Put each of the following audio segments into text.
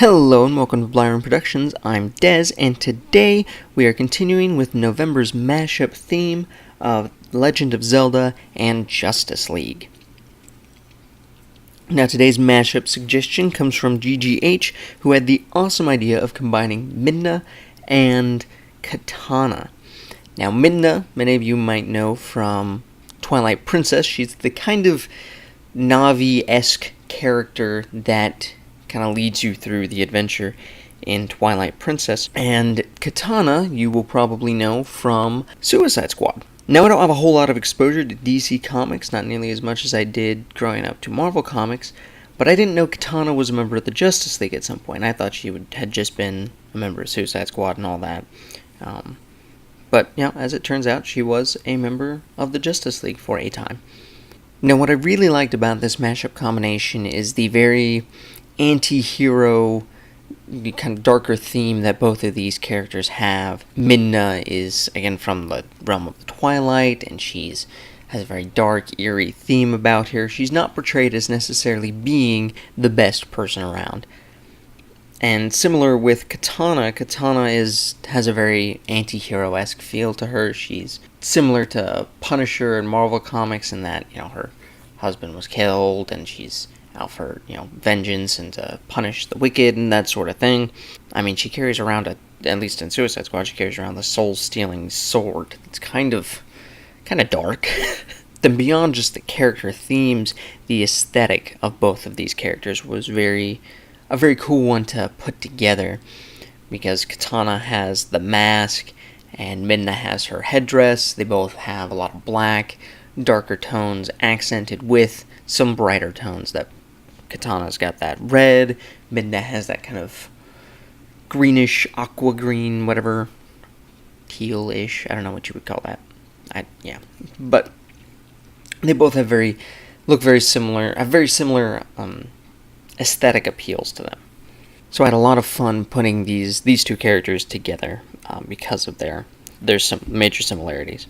Hello and welcome to Blyrun Productions. I'm Dez, and today we are continuing with November's mashup theme of Legend of Zelda and Justice League. Now today's mashup suggestion comes from GGH, who had the awesome idea of combining Midna and Katana. Now Midna, many of you might know from Twilight Princess. She's the kind of Navi-esque character that kind of leads you through the adventure in Twilight Princess. And Katana, you will probably know from Suicide Squad. Now, I don't have a whole lot of exposure to DC Comics, not nearly as much as I did growing up to Marvel Comics, but I didn't know Katana was a member of the Justice League at some point. I thought she had just been a member of Suicide Squad and all that. But, as it turns out, she was a member of the Justice League for a time. Now, what I really liked about this mashup combination is the very anti-hero, kind of darker theme that both of these characters have. Midna is, again, from the realm of the Twilight, and has a very dark, eerie theme about her. She's not portrayed as necessarily being the best person around. And similar with Katana, has a very anti-hero-esque feel to her. She's similar to Punisher in Marvel Comics in that, her husband was killed, and she's out for, vengeance and to punish the wicked and that sort of thing. I mean, she carries around, at least in Suicide Squad, she carries around the soul-stealing sword. It's kind of dark. Then beyond just the character themes, the aesthetic of both of these characters was a very cool one to put together, because Katana has the mask and Midna has her headdress. They both have a lot of black, darker tones accented with some brighter tones. That Katana's got that red, Midna has that kind of greenish, aqua green, whatever, teal-ish, I don't know what you would call that. But they both have very similar aesthetic appeals to them. So I had a lot of fun putting these two characters together because of there's some major similarities.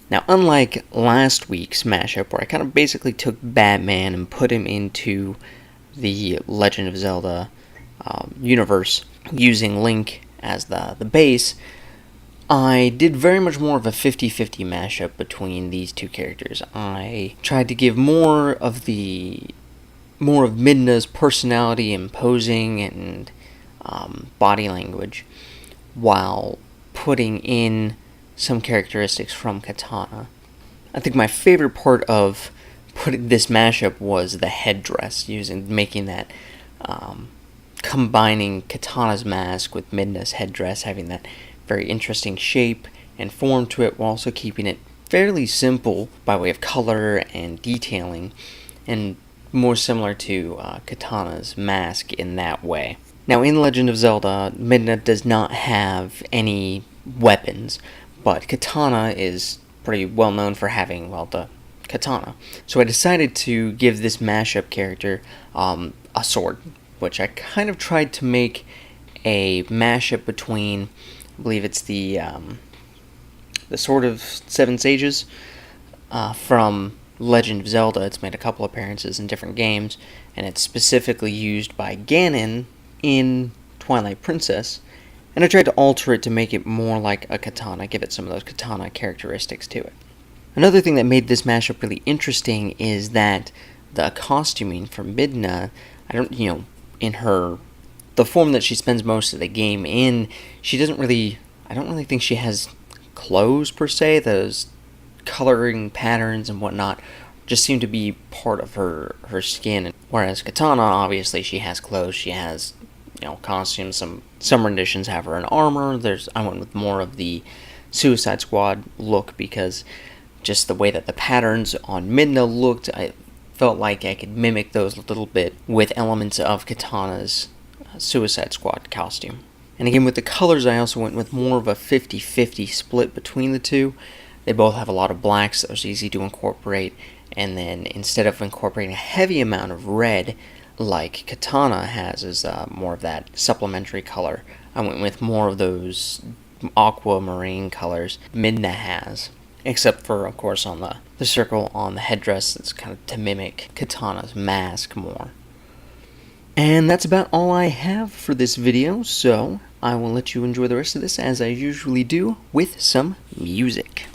Now, unlike last week's mashup, where I kind of basically took Batman and put him into the Legend of Zelda universe using Link as the base, I did very much more of a 50-50 mashup between these two characters. I tried to give more of Midna's personality and posing and body language, while putting in some characteristics from Katana. I think my favorite part of putting this mashup was the headdress, making that, combining Katana's mask with Midna's headdress, having that very interesting shape and form to it, while also keeping it fairly simple by way of color and detailing, and more similar to Katana's mask in that way. Now, in Legend of Zelda, Midna does not have any weapons, but Katana is pretty well known for having, the katana. So I decided to give this mashup character a sword, which I kind of tried to make a mashup between, I believe it's the Sword of Seven Sages from Legend of Zelda. It's made a couple appearances in different games, and it's specifically used by Ganon in Twilight Princess. And I tried to alter it to make it more like a katana, give it some of those katana characteristics to it. Another thing that made this mashup really interesting is that the costuming for Midna, the form that she spends most of the game in, I don't really think she has clothes per se. Those coloring patterns and whatnot just seem to be part of her skin. Whereas Katana, obviously, she has clothes, she has costumes. Some renditions have her in armor. I went with more of the Suicide Squad look, because just the way that the patterns on Midna looked, I felt like I could mimic those a little bit with elements of Katana's Suicide Squad costume. And again, with the colors, I also went with more of a 50-50 split between the two. They both have a lot of blacks, so it was easy to incorporate. And then instead of incorporating a heavy amount of red, like Katana has more of that supplementary color, I went with more of those aquamarine colors Midna has. Except for, of course, on the circle on the headdress, that's kind of to mimic Katana's mask more. And that's about all I have for this video, so I will let you enjoy the rest of this as I usually do with some music.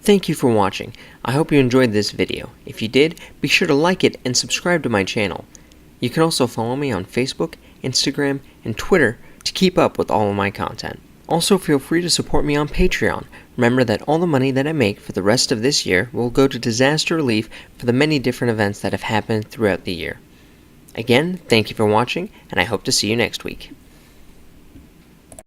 Thank you for watching. I hope you enjoyed this video. If you did, be sure to like it and subscribe to my channel. You can also follow me on Facebook, Instagram, and Twitter to keep up with all of my content. Also, feel free to support me on Patreon. Remember that all the money that I make for the rest of this year will go to disaster relief for the many different events that have happened throughout the year. Again, thank you for watching, and I hope to see you next week.